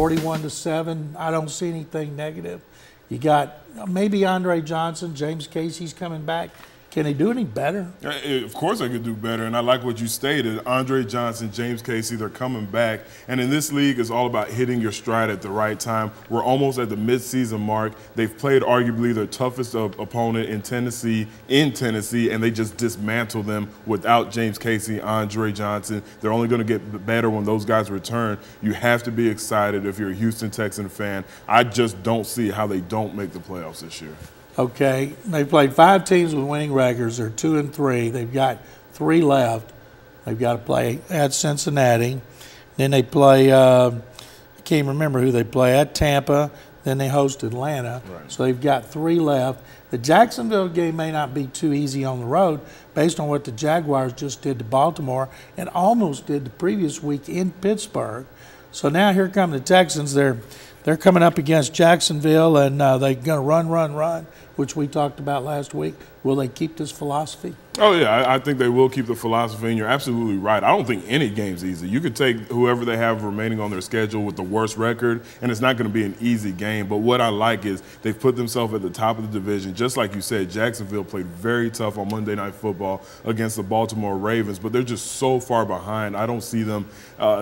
41-7. I don't see anything negative. You got maybe Andre Johnson, James Casey's coming back. Can they do any better? Of course they could do better, and I like what you stated. Andre Johnson, James Casey, they're coming back. And in this league, it's all about hitting your stride at the right time. We're almost at the midseason mark. They've played arguably their toughest opponent in Tennessee, and they just dismantled them without James Casey, Andre Johnson. They're only going to get better when those guys return. You have to be excited if you're a Houston Texan fan. I just don't see how they don't make the playoffs this year. Okay, they played 5 teams with winning records. They're 2-3. They've got 3 left. They've got to play at Cincinnati. Then they play, I can't remember who they play, at Tampa. Then they host Atlanta. Right. So they've got 3 left. The Jacksonville game may not be too easy on the road based on what the Jaguars just did to Baltimore and almost did the previous week in Pittsburgh. So now here come the Texans. They're coming up against Jacksonville, and they're going to run, which we talked about last week. Will they keep this philosophy? Oh, yeah, I think they will keep the philosophy, and you're absolutely right. I don't think any game's easy. You could take whoever they have remaining on their schedule with the worst record, and it's not going to be an easy game. But what I like is they've put themselves at the top of the division. Just like you said, Jacksonville played very tough on Monday Night Football against the Baltimore Ravens, but they're just so far behind. I don't see them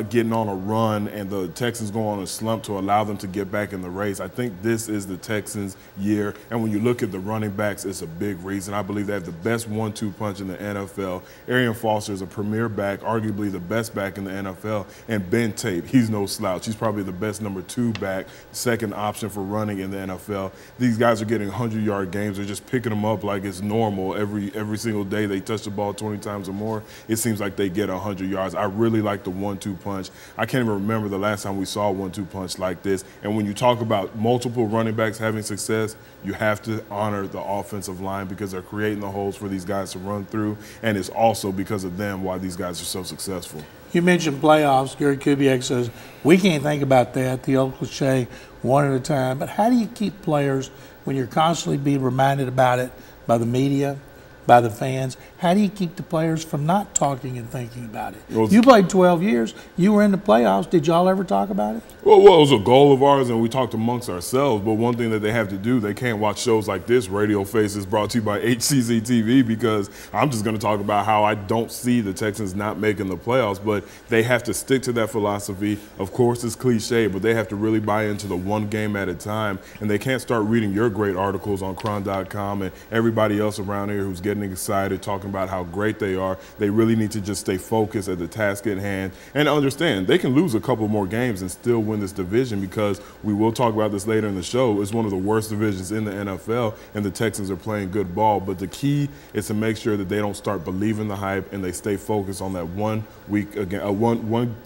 getting on a run and the Texans go on a slump to allow them to get back in the race. I think this is the Texans' year, and when you look at the running backs, it's a big reason. I believe they have the best 1-2 punch in the NFL. Arian Foster is a premier back, arguably the best back in the NFL. And Ben Tate, he's no slouch. He's probably the best number 2 back, second option for running in the NFL. These guys are getting 100-yard games. They're just picking them up like it's normal. Every single day they touch the ball 20 times or more, it seems like they get 100 yards. I really like the 1-2 punch. I can't even remember the last time we saw a 1-2 punch like this. And when you talk about multiple running backs having success, you have to honor the offensive line because they're creating the holes for these guys to run through, and it's also because of them why these guys are so successful. You mentioned playoffs. Gary Kubiak says, we can't think about that, the old cliche, one at a time. But how do you keep players when you're constantly being reminded about it by the media, by the fans? How do you keep the players from not talking and thinking about it? Well, you played 12 years. You were in the playoffs. Did y'all ever talk about it? Well, it was a goal of ours, and we talked amongst ourselves. But one thing that they have to do, they can't watch shows like this, Radio Faces, brought to you by HCZ TV, because I'm just going to talk about how I don't see the Texans not making the playoffs. But they have to stick to that philosophy. Of course, it's cliche, but they have to really buy into the one game at a time. And they can't start reading your great articles on Cron.com and everybody else around here who's getting excited, talking about how great they are. They really need to just stay focused at the task at hand and understand they can lose a couple more games and still win this division, because we will talk about this later in the show. It's one of the worst divisions in the NFL, and the Texans are playing good ball. But the key is to make sure that they don't start believing the hype and they stay focused on that one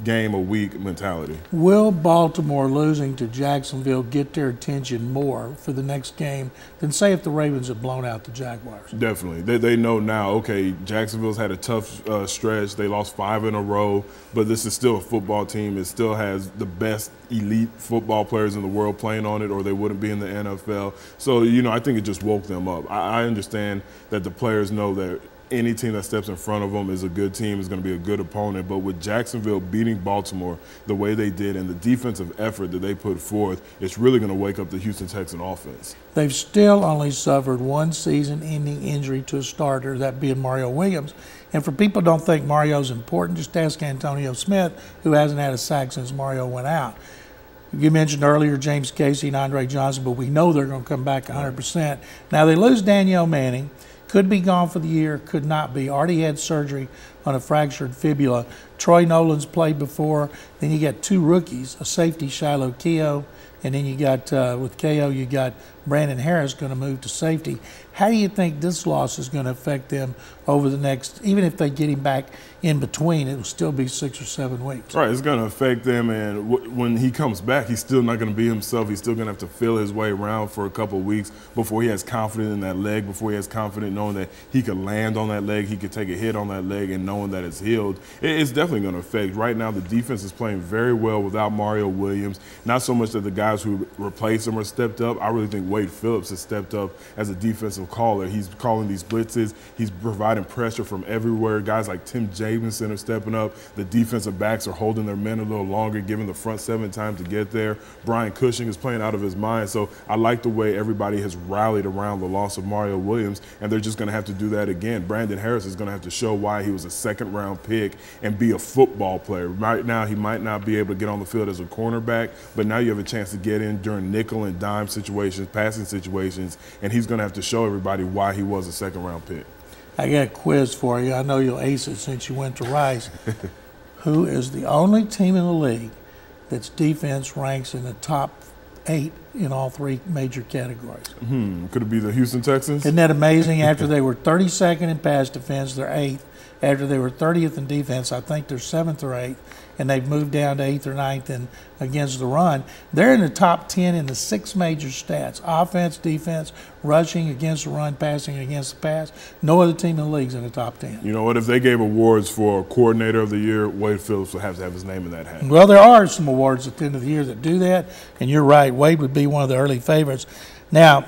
game a week mentality. Will Baltimore losing to Jacksonville get their attention more for the next game than, say, if the Ravens had blown out the Jaguars? Definitely. They know now, okay, Jacksonville's had a tough stretch. They lost 5 in a row, but this is still a football team. It still has the best elite football players in the world playing on it, or they wouldn't be in the NFL. So, I think it just woke them up. I understand that the players know that any team that steps in front of them is a good team, is going to be a good opponent. But with Jacksonville beating Baltimore the way they did and the defensive effort that they put forth, it's really going to wake up the Houston Texan offense. They've still only suffered one season-ending injury to a starter, that being Mario Williams. And for people who don't think Mario's important, just ask Antonio Smith, who hasn't had a sack since Mario went out. You mentioned earlier James Casey and Andre Johnson, but we know they're going to come back 100%. Now, they lose Danielle Manning. Could be gone for the year, could not be. Already had surgery on a fractured fibula. Troy Nolan's played before. Then you got 2 rookies, a safety, Shiloh Keogh, and then you got, with Keogh, you got Brandon Harris going to move to safety. How do you think this loss is going to affect them over the next, even if they get him back in between, it will still be 6 or 7 weeks? Right, it's going to affect them, and when he comes back, he's still not going to be himself. He's still going to have to feel his way around for a couple of weeks before he has confidence in that leg, before he has confidence knowing that he could land on that leg, he could take a hit on that leg, and knowing that it's healed. It's definitely going to affect. Right now, the defense is playing very well without Mario Williams. Not so much that the guys who replaced him or stepped up. I really think Wade Phillips has stepped up as a defensive caller. He's calling these blitzes. He's providing pressure from everywhere. Guys like Tim Jamison are stepping up. The defensive backs are holding their men a little longer, giving the front seven time to get there. Brian Cushing is playing out of his mind. So I like the way everybody has rallied around the loss of Mario Williams, and they're just going to have to do that again. Brandon Harris is going to have to show why he was a second-round pick and be a football player. Right now, he might not be able to get on the field as a cornerback, but now you have a chance to get in during nickel and dime situations, passing situations, and he's going to have to show everybody why he was a second-round pick. I got a quiz for you. I know you'll ace it since you went to Rice. Who is the only team in the league that's defense ranks in the top 8 in all 3 major categories? Could it be the Houston Texans? Isn't that amazing? After they were 32nd in pass defense, they're 8th. After they were 30th in defense, I think they're 7th or 8th, and they've moved down to 8th or 9th in, against the run. They're in the top 10 in the 6 major stats: offense, defense, rushing against the run, passing against the pass. No other team in the league's in the top 10. You know what? If they gave awards for Coordinator of the Year, Wade Phillips would have to have his name in that hat. Well, there are some awards at the end of the year that do that, and you're right. Wade would be one of the early favorites. Now,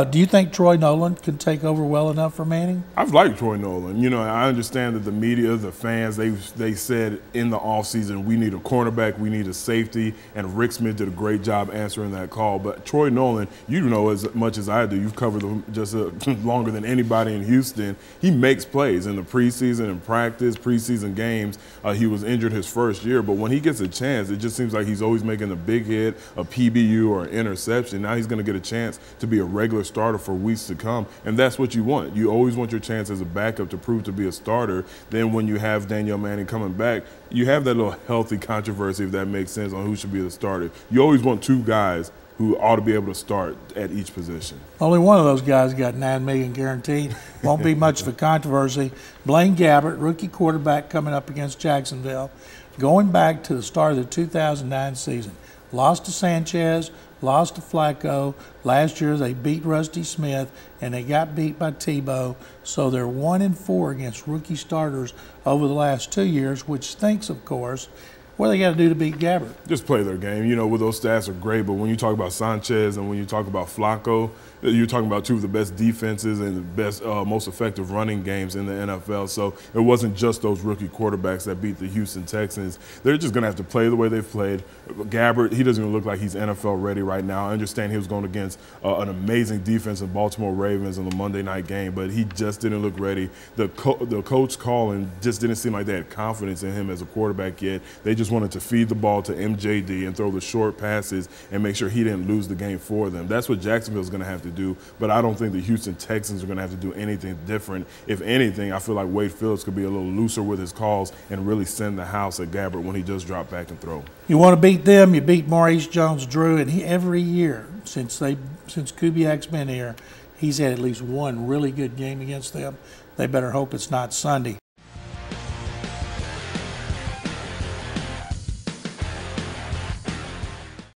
do you think Troy Nolan can take over well enough for Manning? I've liked Troy Nolan. You know, I understand that the media, the fans, they said in the offseason, we need a cornerback, we need a safety, and Rick Smith did a great job answering that call. But Troy Nolan, you know as much as I do, you've covered him just longer than anybody in Houston. He makes plays in the preseason, in practice, preseason games. He was injured his first year, but when he gets a chance, it just seems like he's always making a big hit, a PBU, or an interception. Now he's going to get a chance to be a regular starter for weeks to come, and that's what you want. You always want your chance as a backup to prove to be a starter. Then when you have Daniel Manning coming back, you have that little healthy controversy, if that makes sense, on who should be the starter. You always want 2 guys who ought to be able to start at each position. Only one of those guys got $9 million guaranteed. Won't be much of a controversy. Blaine Gabbert, rookie quarterback, coming up against Jacksonville. Going back to the start of the 2009 season, lost to Sanchez, lost to Flacco. Last year they beat Rusty Smith, and they got beat by Tebow. So they're 1-4 against rookie starters over the last 2 years, which stinks, of course. What do they got to do to beat Gabbert? Just play their game. You know, well, those stats are great, but when you talk about Sanchez and when you talk about Flacco, you're talking about 2 of the best defenses and the best, most effective running games in the NFL. So it wasn't just those rookie quarterbacks that beat the Houston Texans. They're just going to have to play the way they've played. Gabbert, he doesn't even look like he's NFL ready right now. I understand he was going against an amazing defense in Baltimore Ravens in the Monday night game, but he just didn't look ready. The coach calling just didn't seem like they had confidence in him as a quarterback yet. They just wanted to feed the ball to MJD and throw the short passes and make sure he didn't lose the game for them. That's what Jacksonville's going to have to do, but I don't think the Houston Texans are going to have to do anything different. If anything, I feel like Wade Phillips could be a little looser with his calls and really send the house at Gabbert when he does drop back and throw. You want to beat them, you beat Maurice Jones-Drew, and he every year since Kubiak's been here, he's had at least one really good game against them. They better hope it's not Sunday.